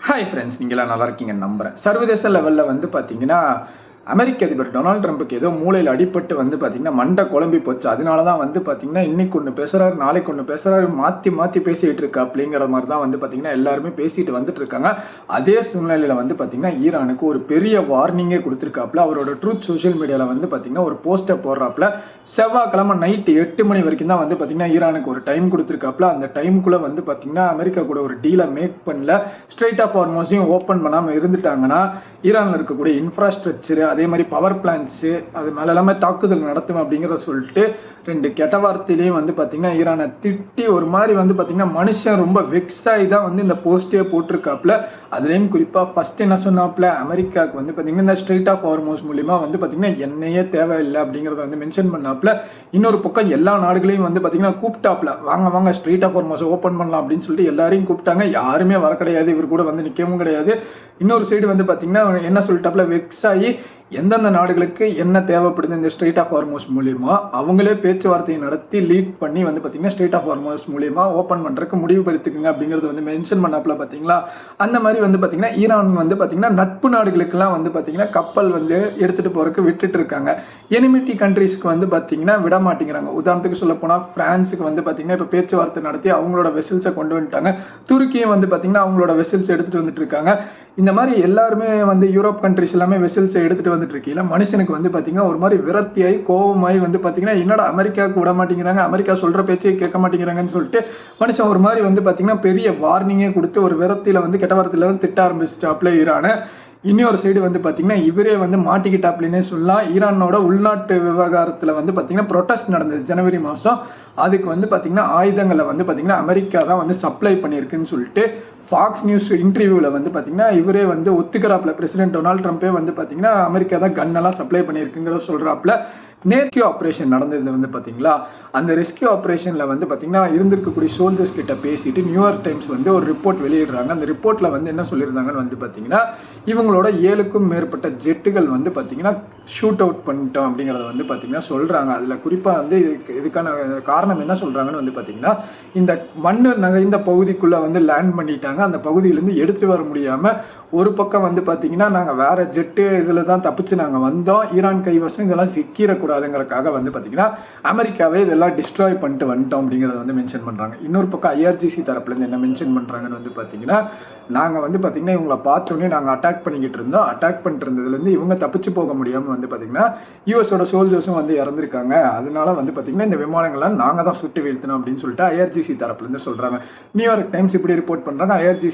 Hi friends, நீங்களாம் நல்லா இருக்கீங்கன்னு நம்புறேன். சர்வதேச லெவலில் வந்து பார்த்தீங்கன்னா அமெரிக்க அதிபர் டொனால்டு ட்ரம்ப்புக்கு ஏதோ மூளையில் அடிபட்டு வந்து பார்த்தீங்கன்னா மண்டை குழம்பி போச்சு. அதனால தான் வந்து பார்த்தீங்கன்னா இன்னைக்கு ஒன்று பேசுகிறாரு, நாளைக்கு ஒன்று பேசுகிறாரு, மாற்றி மாற்றி பேசிகிட்டு இருக்கா அப்படிங்கிற மாதிரி தான் வந்து பார்த்தீங்கன்னா எல்லாருமே பேசிட்டு வந்துட்டு இருக்காங்க. அதே சூழ்நிலையில் வந்து பார்த்தீங்கன்னா ஈரானுக்கு ஒரு பெரிய வார்னிங்கே கொடுத்துருக்காப்புல. அவரோட ட்ரூத் சோஷியல் மீடியாவில் வந்து பார்த்தீங்கன்னா ஒரு போஸ்டை போடுறாப்புல. செவ்வாய்க்கிழமை நைட்டு 8 மணி வரைக்கும் தான் வந்து பார்த்தீங்கன்னா ஈரானுக்கு ஒரு டைம் கொடுத்துருக்காப்புல. அந்த டைமுக்குள்ளே வந்து பார்த்தீங்கன்னா அமெரிக்கா கூட ஒரு டீலை மேக் பண்ணல, ஸ்ட்ரெயிட் ஆஃப் ஹார்மோஸையும் ஓப்பன் பண்ணாமல் இருந்துட்டாங்கன்னா ஈரானில் இருக்கக்கூடிய இன்ஃப்ராஸ்ட்ரக்சரு, அதே மாதிரி பவர் பிளான்ட்ஸு, அது மேலே எல்லாமே தாக்குதல் நடத்தும் அப்படிங்கிறத சொல்லிட்டு ரெண்டு கெட்ட வார்த்தையிலையும் வந்து பார்த்தீங்கன்னா ஈரானை திட்டி ஒரு மாதிரி வந்து பார்த்தீங்கன்னா மனுஷன் ரொம்ப வெக்ஸ் ஆகி தான் வந்து இந்த போஸ்டே போட்டிருக்காப்புல. அதுலேயும் குறிப்பாக ஃபர்ஸ்ட் என்ன சொன்னாப்புல, அமெரிக்காவுக்கு வந்து பார்த்தீங்கன்னா இந்த ஸ்ட்ரெயிட் ஆஃப் ஹார்மோஸ் மூலிமா வந்து பார்த்தீங்கன்னா எண்ணெயே தேவையில்லை அப்படிங்கிறத வந்து மென்ஷன் பண்ணாப்புல. இன்னொரு பக்கம் எல்லா நாடுகளையும் வந்து பார்த்தீங்கன்னா கூப்பிட்டாப்புல, வாங்க வாங்க ஸ்ட்ரெயிட் ஆஃப் ஹார்மோஸ் ஓப்பன் பண்ணலாம் அப்படின்னு சொல்லிட்டு எல்லாரையும் கூப்பிட்டாங்க. யாருமே வர கிடையாது, இவர் கூட வந்து நிற்கவும் கிடையாது. இன்னொரு சைடு வந்து பார்த்தீங்கன்னா என்ன சொல்லிட்டாப்புல, வெக்ஸ் ஆகி எந்தெந்த நாடுகளுக்கு என்ன தேவைப்படுது இந்த ஸ்ட்ரெயிட் ஆஃப் ஹார்மோஸ் மூலியமா அவங்களே பேச்சுவார்த்தையை நடத்தி லீட் பண்ணி வந்து பார்த்தீங்கன்னா ஸ்ட்ரெயிட் ஆஃப் ஹார்மோஸ் மூலியமா ஓப்பன் பண்ணுறதுக்கு முடிவுபடுத்திக்குங்க அப்படிங்கிறது வந்து மென்ஷன் பண்ணாப்புல. பார்த்தீங்களா, அந்த மாதிரி வந்து பார்த்தீங்கன்னா ஈரான் வந்து பார்த்தீங்கன்னா நட்பு நாடுகளுக்கெல்லாம் வந்து பார்த்தீங்கன்னா கப்பல் வந்து எடுத்துகிட்டு போகிறதுக்கு விட்டுட்டு இருக்காங்க. எனிமிட்டி கண்ட்ரீஸ்க்கு வந்து பார்த்தீங்கன்னா விட மாட்டேங்கிறாங்க. உதாரணத்துக்கு சொல்ல போனால் பிரான்ஸுக்கு வந்து பார்த்தீங்கன்னா இப்போ பேச்சுவார்த்தை நடத்தி அவங்களோட வெசல்ஸை கொண்டு வந்துட்டாங்க. துருக்கியும் வந்து பார்த்தீங்கன்னா அவங்களோட வெசல்ஸ் எடுத்துகிட்டு வந்துட்டு இருக்காங்க. இந்த மாதிரி எல்லாருமே வந்து யூரோப் கண்ட்ரிஸ் எல்லாமே வெசல்ஸை எடுத்துகிட்டு வந்துட்டு இருக்கீங்களா, மனுஷனுக்கு வந்து பார்த்தீங்கன்னா ஒரு மாதிரி விரக்தியாகி கோபமாகி வந்து பார்த்தீங்கன்னா என்னடா அமெரிக்காவுக்கு விட மாட்டேங்கிறாங்க, அமெரிக்கா சொல்கிற பேச்சே கேட்க மாட்டேங்கிறாங்கன்னு சொல்லிட்டு மனுஷன் ஒரு மாதிரி வந்து பார்த்தீங்கன்னா பெரிய வார்னிங்கே கொடுத்து ஒரு விரக்தியில் வந்து கெட்ட வார்த்தையில திட்ட ஆரம்பிச்சிட்டாப்ல ஈரானை. இன்னொரு சைடு வந்து பார்த்தீங்கன்னா இவரே வந்து மாட்டிக்கிட்டாப்லன்னே சொல்லலாம். ஈரானோட உள்நாட்டு விவகாரத்தில் வந்து பார்த்தீங்கன்னா ப்ரொட்டஸ்ட் நடந்தது ஜனவரி மாதம். அதுக்கு வந்து பார்த்தீங்கன்னா ஆயுதங்களை வந்து பார்த்தீங்கன்னா அமெரிக்கா தான் வந்து சப்ளை பண்ணியிருக்குன்னு சொல்லிட்டு ஃபாக்ஸ் நியூஸ் இன்டர்வியூவில் வந்து பார்த்தீங்கன்னா இவரே வந்து ஒத்துக்கிறாப்புல. பிரசிடென்ட் டொனால்டு ட்ரம்ப்பே வந்து பார்த்தீங்கன்னா அமெரிக்கா தான் கன்னெல்லாம் சப்ளை பண்ணியிருக்குங்கிறத சொல்கிறாப்புல. ரெஸ்கியூ ஆப்ரேஷன் நடந்தது வந்து பார்த்தீங்களா, அந்த ரெஸ்கியூ ஆப்ரேஷனில் வந்து பார்த்தீங்கன்னா இருந்திருக்கக்கூடிய சோல்ஜர்ஸ் கிட்ட பேசிட்டு நியூயார்க் டைம்ஸ் வந்து ஒரு ரிப்போர்ட் வெளியிடுறாங்க. அந்த ரிப்போர்ட்டில் வந்து என்ன சொல்லியிருந்தாங்கன்னு வந்து பார்த்தீங்கன்னா இவங்களோட 7க்கும் மேற்பட்ட ஜெட்டுகள் வந்து பார்த்தீங்கன்னா ஷூட் அவுட் பண்ணிட்டோம் அப்படிங்கிறத வந்து பார்த்தீங்கன்னா சொல்கிறாங்க. அதில் குறிப்பாக வந்து இதுக்கான காரணம் என்ன சொல்கிறாங்கன்னு வந்து பார்த்தீங்கன்னா இந்த மண்ணு நிறைந்த பகுதிக்குள்ளே வந்து லேண்ட் பண்ணிட்டாங்க. அந்த பகுதியிலேருந்து எடுத்துகிட்டு வர முடியாமல் ஒரு பக்கம் வந்து பார்த்தீங்கன்னா நாங்கள் வேற ஜெட்டு இதில் தான் தப்பிச்சு நாங்கள் வந்தோம், ஈரான் கைவசம் இதெல்லாம் சிக்கிடக்கூடாதுங்கிறதுக்காக வந்து பார்த்தீங்கன்னா அமெரிக்காவே இதெல்லாம் டிஸ்ட்ராய் பண்ணிட்டு வந்துட்டோம் அப்படிங்கிறத வந்து மென்ஷன் பண்ணுறாங்க. இன்னொரு பக்கம் ஐஆர்ஜிசி தரப்புலேருந்து என்ன மென்ஷன் பண்ணுறாங்கன்னு வந்து பார்த்தீங்கன்னா நாங்கள் வந்து பார்த்தீங்கன்னா இவங்களை பார்த்தோன்னே நாங்கள் அட்டாக் பண்ணிக்கிட்டு இருந்தோம், அட்டாக் பண்ணிட்டு இருந்ததுலேருந்து இவங்க தப்பிச்சு போக முடியாமல் வந்து பார்த்தீங்கன்னா யூஎஸோட சோல்ஜர்ஸும் வந்து இறந்துருக்காங்க. அதனால வந்து பார்த்தீங்கன்னா இந்த விமானங்கள்லாம் நாங்கள் தான் சுட்டு வீழ்த்தணும் அப்படின்னு சொல்லிட்டு ஐஆர்ஜிசி தரப்புலேருந்து சொல்கிறாங்க. நியூயார்க் டைம்ஸ் இப்படி ரிப்போர்ட் பண்ணுறாங்க. ஐஆர்ஜிசி